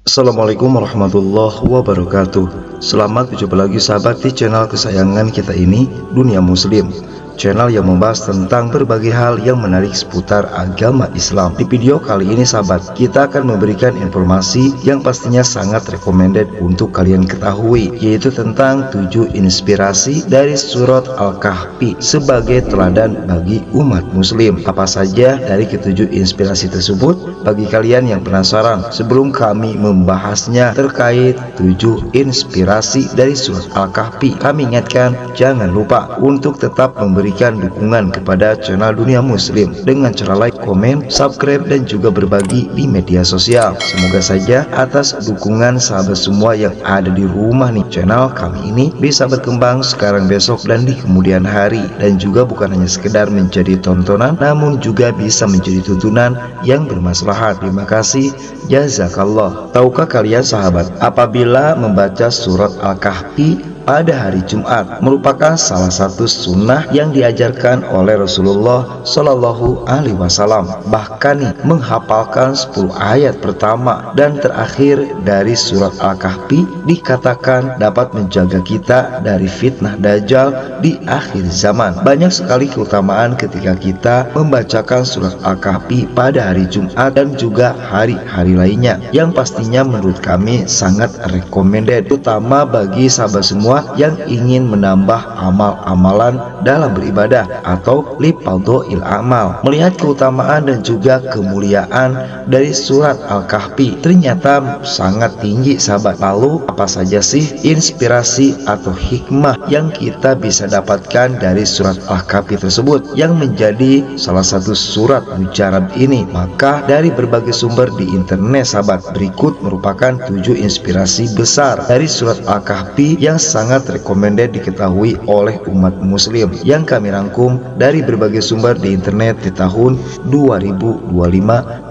Assalamualaikum warahmatullahi wabarakatuh. Selamat berjumpa lagi sahabat di channel kesayangan kita ini, Dunia Muslim, channel yang membahas tentang berbagai hal yang menarik seputar agama Islam. Di video kali ini sahabat, kita akan memberikan informasi yang pastinya sangat recommended untuk kalian ketahui, yaitu tentang 7 inspirasi dari surat Al-Kahfi sebagai teladan bagi umat muslim. Apa saja dari ketujuh inspirasi tersebut? Bagi kalian yang penasaran, sebelum kami membahasnya terkait 7 inspirasi dari surat Al-Kahfi, kami ingatkan jangan lupa untuk tetap memberikan dukungan kepada channel Dunia Muslim dengan cara like, komen, subscribe, dan juga berbagi di media sosial. Semoga saja atas dukungan sahabat semua yang ada di rumah nih, channel kami ini bisa berkembang sekarang, besok, dan di kemudian hari, dan juga bukan hanya sekedar menjadi tontonan, namun juga bisa menjadi tuntunan yang bermaslahat. Terima kasih, jazakallah. Tahukah kalian sahabat, apabila membaca surat Al-Kahfi pada hari Jumat merupakan salah satu sunnah yang diajarkan oleh Rasulullah Shallallahu Alaihi Wasallam. Bahkan nih, menghafalkan 10 ayat pertama dan terakhir dari surat Al-Kahfi dikatakan dapat menjaga kita dari fitnah Dajjal di akhir zaman. Banyak sekali keutamaan ketika kita membacakan surat Al-Kahfi pada hari Jumat dan juga hari-hari lainnya, yang pastinya menurut kami sangat recommended, terutama bagi sahabat semua yang ingin menambah amal-amalan dalam beribadah atau lifadhoil amal. Melihat keutamaan dan juga kemuliaan dari surat Al-Kahfi ternyata sangat tinggi sahabat. Lalu apa saja sih inspirasi atau hikmah yang kita bisa dapatkan dari surat Al-Kahfi tersebut yang menjadi salah satu surat mujarab ini? Maka dari berbagai sumber di internet sahabat, berikut merupakan 7 inspirasi besar dari surat Al-Kahfi yang sangat recommended diketahui oleh umat muslim, yang kami rangkum dari berbagai sumber di internet di tahun 2025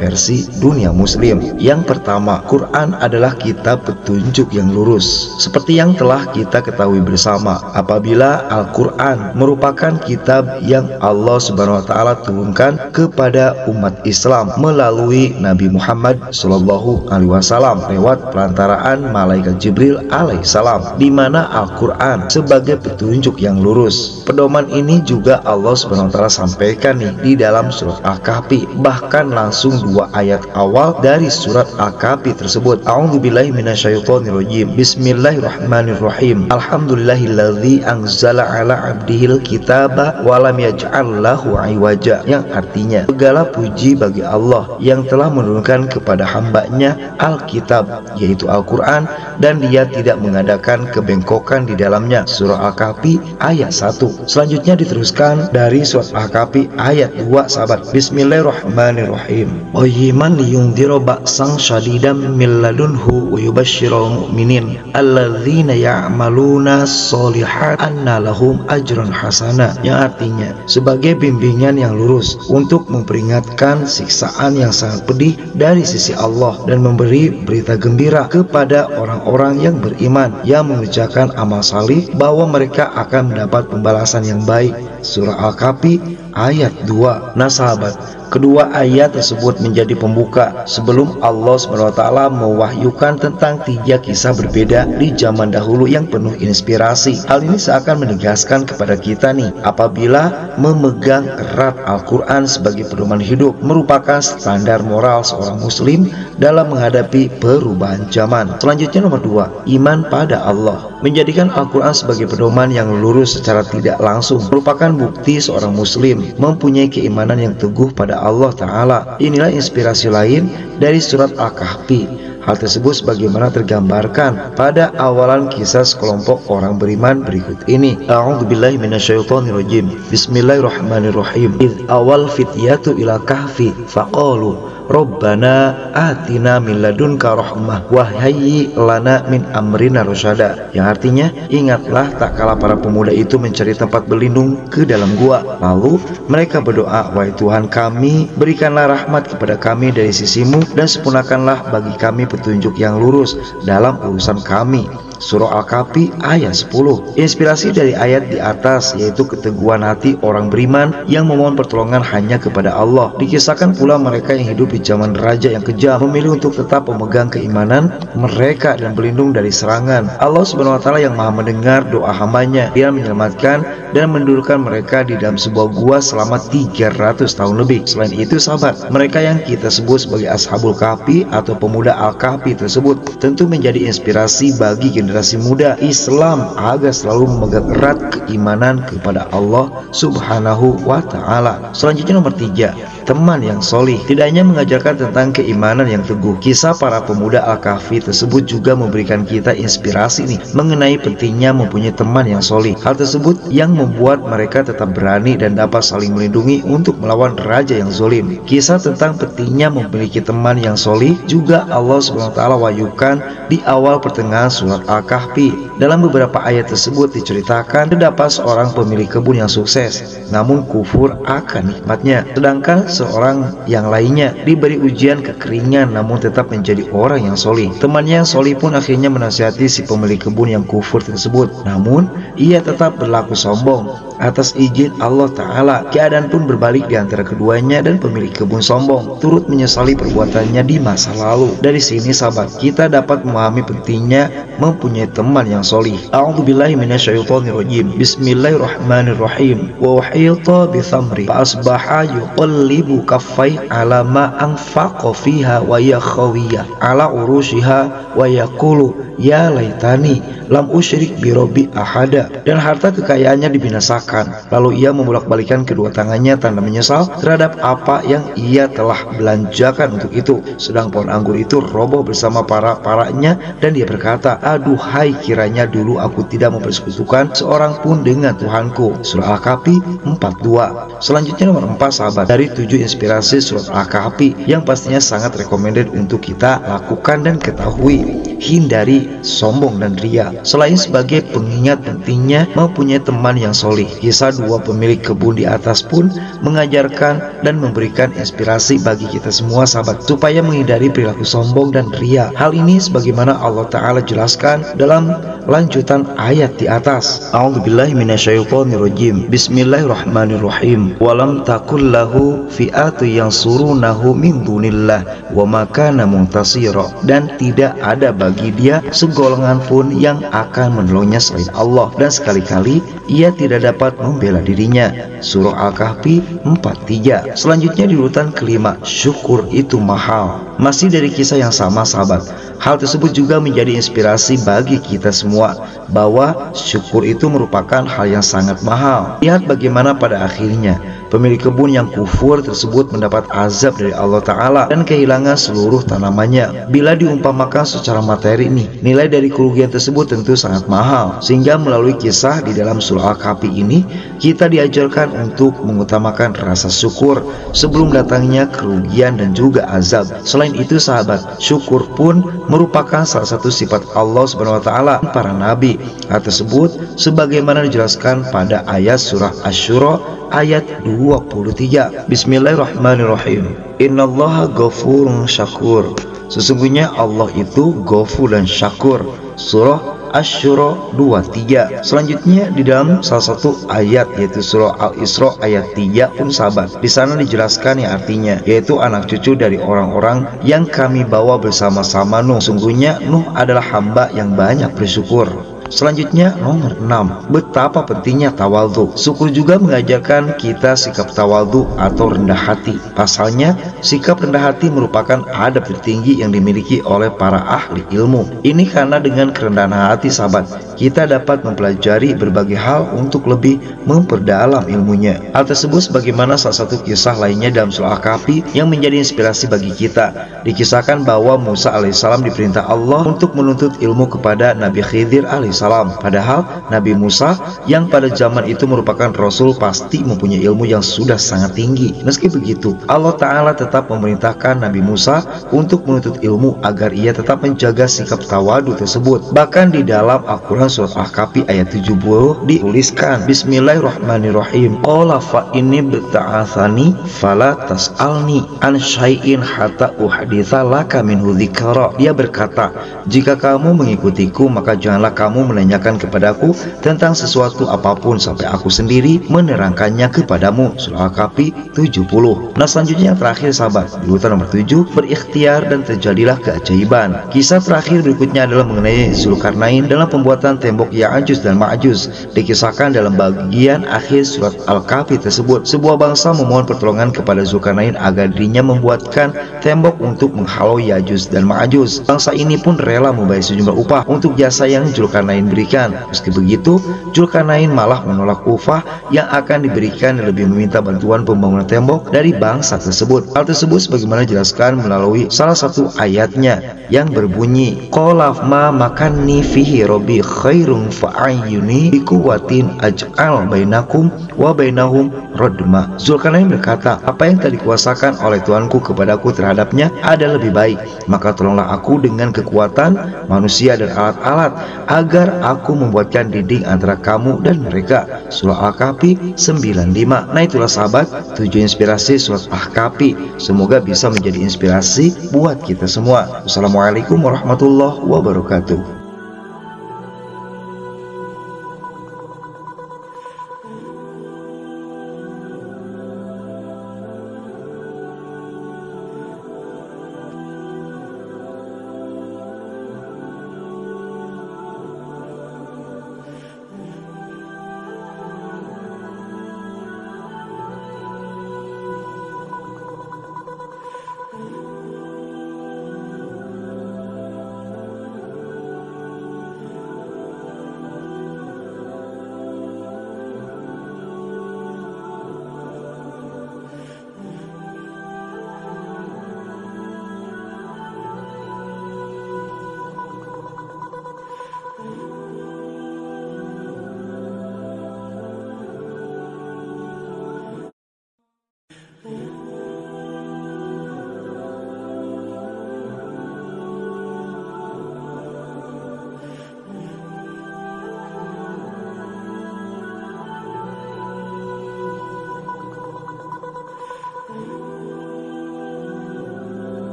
versi Dunia Muslim. Yang pertama, Quran adalah kitab petunjuk yang lurus. Seperti yang telah kita ketahui bersama, apabila Al-Quran merupakan kitab yang Allah Subhanahu wa Ta'ala turunkan kepada umat Islam melalui Nabi Muhammad Shallallahu Alaihi Wasallam lewat perantaraan malaikat Jibril alaihissalam, di mana Al-Quran sebagai petunjuk yang lurus. Pedoman ini juga Allah Subhanahu wa Ta'ala sampaikan nih di dalam surat Al-Kahfi, bahkan langsung 2 ayat awal dari surat Al-Kahfi tersebut. A'udzubillahi minasyaitonirrajim. Bismillahirrahmanirrahim. Alhamdulillahilladzi anzala ala abdihil kitaba wa lam yaj'al lahu iwaja, yang artinya segala puji bagi Allah yang telah menurunkan kepada hambanya Alkitab, yaitu Al-Quran, dan dia tidak mengadakan kebengkokan di dalamnya. Surah Al-Kahfi ayat 1. Selanjutnya diteruskan dari surat Al-Kahfi ayat 2 sahabat. Bismillahirrahmanirrahim. Qayyiman liyundhira ba'san syadidan min ladunhu wa yubashshiral mu'minin alladzina ya'maluna sholihat anna lahum ajran hasana, yang artinya sebagai bimbingan yang lurus untuk memperingatkan siksaan yang sangat pedih dari sisi Allah, dan memberi berita gembira kepada orang-orang yang beriman yang mengerjakan amal salih bahwa mereka akan mendapat pembalasan yang baik. Surah Al-Kahfi ayat 2. Nah sahabat, kedua ayat tersebut menjadi pembuka sebelum Allah SWT mewahyukan tentang 3 kisah berbeda di zaman dahulu yang penuh inspirasi. Hal ini seakan menegaskan kepada kita nih, apabila memegang erat Al-Quran sebagai pedoman hidup merupakan standar moral seorang muslim dalam menghadapi perubahan zaman. Selanjutnya nomor 2, iman pada Allah. Menjadikan Al-Quran sebagai pedoman yang lurus secara tidak langsung merupakan bukti seorang muslim mempunyai keimanan yang teguh pada Allah Ta'ala. Inilah inspirasi lain dari surat Al-Kahfi. Hal tersebut sebagaimana tergambarkan pada awalan kisah sekelompok orang beriman berikut ini. A'udzubillahi minasyaitonirrajim. Bismillahirrahmanirrahim. Idh awal fityatu ila kahfi faqalu Rabbana atina min ladunka rahmah wa hayyi lana min amrina rasyada, yang artinya ingatlah tak kala para pemuda itu mencari tempat berlindung ke dalam gua, lalu mereka berdoa, wahai Tuhan kami, berikanlah rahmat kepada kami dari sisimu dan sempurnakanlah bagi kami petunjuk yang lurus dalam urusan kami. Surah Al-Kahfi ayat 10. Inspirasi dari ayat di atas yaitu keteguhan hati orang beriman yang memohon pertolongan hanya kepada Allah. Dikisahkan pula mereka yang hidup di zaman raja yang kejam memilih untuk tetap memegang keimanan mereka dan berlindung dari serangan. Allah Subhanahu wa taala yang Maha mendengar doa hambanya. Dia menyelamatkan dan mendudukkan mereka di dalam sebuah gua selama 300 tahun lebih. Selain itu sahabat, mereka yang kita sebut sebagai Ashabul Kahfi atau pemuda Al-Kahfi tersebut tentu menjadi inspirasi bagi generasi muda Islam agar selalu memegang erat keimanan kepada Allah Subhanahu wa taala. Selanjutnya nomor 3, teman yang solih. Tidak hanya mengajarkan tentang keimanan yang teguh, kisah para pemuda Al-Kahfi tersebut juga memberikan kita inspirasi nih mengenai pentingnya mempunyai teman yang solih. Hal tersebut yang membuat mereka tetap berani dan dapat saling melindungi untuk melawan raja yang zalim. Kisah tentang pentingnya memiliki teman yang solih juga Allah SWT wahyukan di awal pertengahan surat Al-Kahfi. Dalam beberapa ayat tersebut diceritakan terdapat seorang pemilik kebun yang sukses namun kufur akan nikmatnya, sedangkan seorang yang lainnya diberi ujian kekeringan namun tetap menjadi orang yang solih. Temannya yang solih pun akhirnya menasihati si pemilik kebun yang kufur tersebut, namun ia tetap berlaku sombong. Atas izin Allah Ta'ala, keadaan pun berbalik di antara keduanya dan pemilik kebun sombong turut menyesali perbuatannya di masa lalu. Dari sini sahabat, kita dapat memahami pentingnya mempunyai teman yang solih. A'udzubillahi minasyaitonirrajim. Bismillahirrahmanirrahim. Wa wahiyta bi thamri fa asbaha yuqallibu kaffai ala ma anfaqa fiha wa ya khawiyah ala urushiha wa yaqulu ya laitani lam usyrik bi rabbi ahada. Dan harta kekayaannya dibinasakan, lalu ia membolak-balikan kedua tangannya tanda menyesal terhadap apa yang ia telah belanjakan untuk itu. Sedang pohon anggur itu roboh bersama para-paranya dan dia berkata, aduhai kiranya dulu aku tidak mempersekutukan seorang pun dengan Tuhanku. Surah Al-Kahfi 42. Selanjutnya nomor 4 sahabat, dari 7 inspirasi surat Al-Kahfi yang pastinya sangat recommended untuk kita lakukan dan ketahui. Hindari sombong dan ria. Selain sebagai pengingat pentingnya mempunyai teman yang solih, kisah dua pemilik kebun di atas pun mengajarkan dan memberikan inspirasi bagi kita semua sahabat supaya menghindari perilaku sombong dan ria. Hal ini sebagaimana Allah Ta'ala jelaskan dalam lanjutan ayat di atas. A'udzubillahi minasyaitonirrajim. Bismillahirrahmanirrahim. Walam takul lahu fi'atu yansurunahu min dunillah wa ma kana muntasira. Dan tidak ada bagi dia segolongan pun yang akan menolongnya selain Allah, dan sekali-kali ia tidak dapat membela dirinya. Surah Al-Kahfi 43. Selanjutnya di urutan kelima, syukur itu mahal. Masih dari kisah yang sama sahabat, hal tersebut juga menjadi inspirasi bagi kita semua bahwa syukur itu merupakan hal yang sangat mahal. Lihat bagaimana pada akhirnya pemilik kebun yang kufur tersebut mendapat azab dari Allah Ta'ala dan kehilangan seluruh tanamannya. Bila diumpamakan secara materi nih, nilai dari kerugian tersebut tentu sangat mahal. Sehingga melalui kisah di dalam surah Al-Kahfi ini, kita diajarkan untuk mengutamakan rasa syukur sebelum datangnya kerugian dan juga azab. Selain itu sahabat, syukur pun merupakan salah satu sifat Allah Subhanahu wa taala para nabi. Hal tersebut sebagaimana dijelaskan pada ayat surah Asy-Syura ayat 23. Bismillahirrahmanirrahim. Innallaha ghafurun syakur. Sesungguhnya Allah itu Ghafur dan Syakur. Surah Asy-Syura 23. Selanjutnya di dalam salah satu ayat yaitu surah Al-Isra ayat 3 pun sahabat, di sana dijelaskan yang artinya yaitu anak cucu dari orang-orang yang kami bawa bersama-sama Nuh. Sungguhnya Nuh adalah hamba yang banyak bersyukur. Selanjutnya nomor 6, betapa pentingnya tawadhu. Syukur juga mengajarkan kita sikap tawadhu atau rendah hati. Pasalnya, sikap rendah hati merupakan adab tertinggi yang dimiliki oleh para ahli ilmu. Ini karena dengan kerendahan hati sahabat, kita dapat mempelajari berbagai hal untuk lebih memperdalam ilmunya. Hal tersebut sebagaimana salah satu kisah lainnya dalam surah Al-Kahfi yang menjadi inspirasi bagi kita. Dikisahkan bahwa Musa alaihissalam diperintah Allah untuk menuntut ilmu kepada Nabi Khidir alaihissalam. Padahal Nabi Musa yang pada zaman itu merupakan Rasul pasti mempunyai ilmu yang sudah sangat tinggi. Meski begitu, Allah Ta'ala tetap memerintahkan Nabi Musa untuk menuntut ilmu agar ia tetap menjaga sikap tawadu tersebut. Bahkan di dalam Al-Quran dalam surat Al-Kahfi ayat 70 dituliskan, Bismillahirrahmanirrahim, qala fa inni bta'atsani fala tas'alni an syai'in hatta uhditsa laka minhu dzikra. Dia berkata, jika kamu mengikutiku maka janganlah kamu menanyakan kepadaku tentang sesuatu apapun sampai aku sendiri menerangkannya kepadamu. Surah Al-Kahfi 70. Nah, selanjutnya yang terakhir sahabat, di urutan nomor 7, berikhtiar dan terjadilah keajaiban. Kisah terakhir berikutnya adalah mengenai Zulkarnain dalam pembuatan tembok Ya'juj dan Ma'juj. Dikisahkan dalam bagian akhir surat Al-Kahfi tersebut, sebuah bangsa memohon pertolongan kepada Zulkarnain agar dirinya membuatkan tembok untuk menghalau Ya'juj dan Ma'juj. Bangsa ini pun rela membayar sejumlah upah untuk jasa yang Zulkarnain berikan. Meski begitu, Zulkarnain malah menolak upah yang akan diberikan dan lebih meminta bantuan pembangunan tembok dari bangsa tersebut. Hal tersebut sebagaimana dijelaskan melalui salah satu ayatnya yang berbunyi, qala ma makanni fihi rabbi khairum fa'ayyuni biquwwatin aj'al bainakum wa bainahum radma. Zulkarnain berkata, apa yang telah dikuasakan oleh Tuanku kepadaku terhadapnya ada lebih baik, maka tolonglah aku dengan kekuatan manusia dan alat-alat agar aku membuatkan dinding antara kamu dan mereka. Surah Al-Kahfi 95. Nah, itulah sahabat 7 inspirasi surat Al-Kahfi. Semoga bisa menjadi inspirasi buat kita semua. Wassalamualaikum warahmatullahi wabarakatuh.